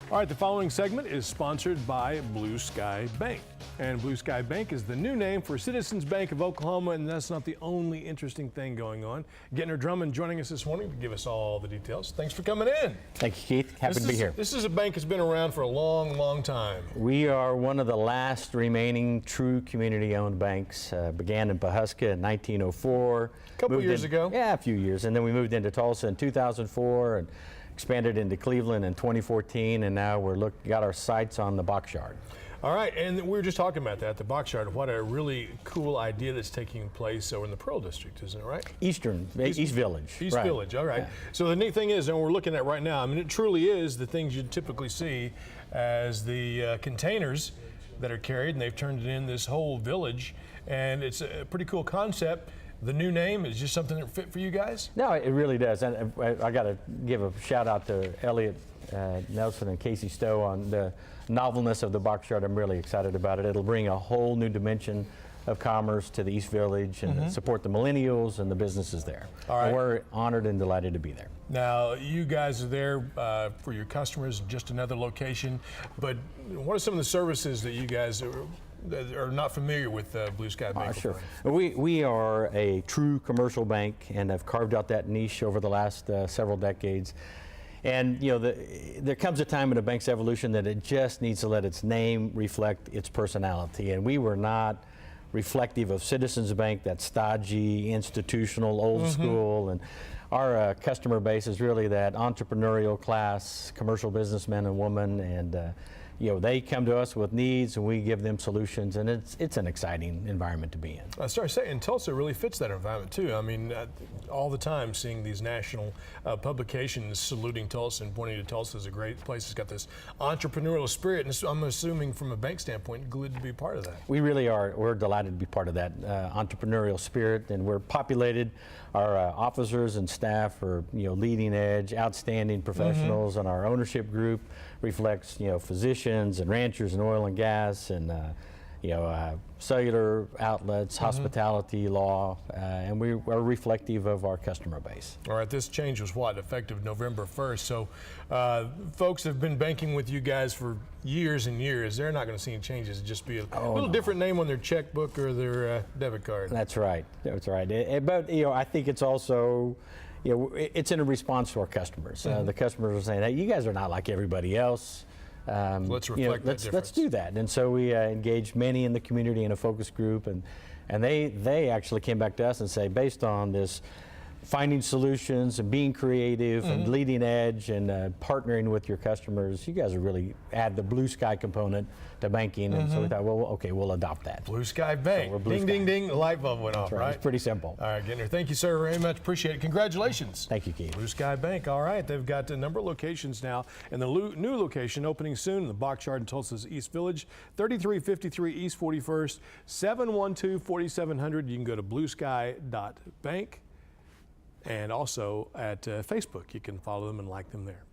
All right, the following segment is sponsored by Blue Sky Bank. And Blue Sky Bank is the new name for Citizens Bank of Oklahoma, and that's not the only interesting thing going on. Gentner Drummond joining us this morning to give us all the details. Thanks for coming in. Thank you, Keith. Happy to be here. This is a bank that's been around for a long, long time. We are one of the last remaining true community-owned banks. Began in Pawhuska in 1904. A couple years ago. Yeah, a few years. And then we moved into Tulsa in 2004 and expanded into Cleveland in 2014, and now got our sights on the box yard. All right, and we were just talking about that, the box yard. What a really cool idea that's taking place over in the Pearl District, isn't it right? East Village. East right. Village, all right. Yeah. So the neat thing is, and we're looking at right now, I mean, it truly is the things you'd typically see as the containers that are carried, and they've turned it in this whole village, and it's a pretty cool concept. The new name is just something that fit for you guys? No, it really does. And I got to give a shout out to Elliot Nelson and Casey Stowe on the novelness of the box yard. I'm really excited about it. It'll bring a whole new dimension of commerce to the East Village and support the millennials and the businesses there. All right. And we're honored and delighted to be there. Now, you guys are there for your customers, just another location, but what are some of the services that you guys are not familiar with Blue Sky Bank? Sure. We are a true commercial bank and have carved out that niche over the last several decades. And you know, there comes a time in a bank's evolution that it just needs to let its name reflect its personality. And we were not reflective of Citizens Bank, that stodgy, institutional, old school. And our customer base is really that entrepreneurial class, commercial businessmen and women, and you know, they come to us with needs and we give them solutions, and it's an exciting environment to be in. I started saying Tulsa really fits that environment too. I mean, all the time seeing these national publications saluting Tulsa and pointing to Tulsa as a great place. It's got this entrepreneurial spirit, and I'm assuming from a bank standpoint, glad to be part of that. We really are. We're delighted to be part of that entrepreneurial spirit, and we're populated. Our officers and staff are, you know, leading edge, outstanding professionals, and our ownership group reflects, you know, physicians and ranchers and oil and gas and you know, cellular outlets, hospitality, law, and we are reflective of our customer base. All right, this change was what, effective November 1st. So folks have been banking with you guys for years and years. They're not going to see any changes. It'd just be a little different name on their checkbook or their debit card. That's right. That's right. But you know, I think it's also, you know, it's in a response to our customers. The customers are saying, hey, you guys are not like everybody else. Let's reflect that difference. Let's do that. And so we engaged many in the community in a focus group, and they actually came back to us and say, based on this finding solutions and being creative and leading edge and partnering with your customers, you guys are really add the blue sky component to banking. And so we thought, well, okay, we'll adopt that. Blue Sky Bank. So ding, ding, ding, the light bulb went off, right? It's pretty simple. All right, Gentner, thank you, sir, very much. Appreciate it. Congratulations. Thank you, Keith. Blue Sky Bank. All right, they've got a number of locations now, and the new location opening soon in the box yard in Tulsa's East Village, 3353 East 41st, 712-4700. You can go to bluesky.bank. And also at Facebook, you can follow them and like them there.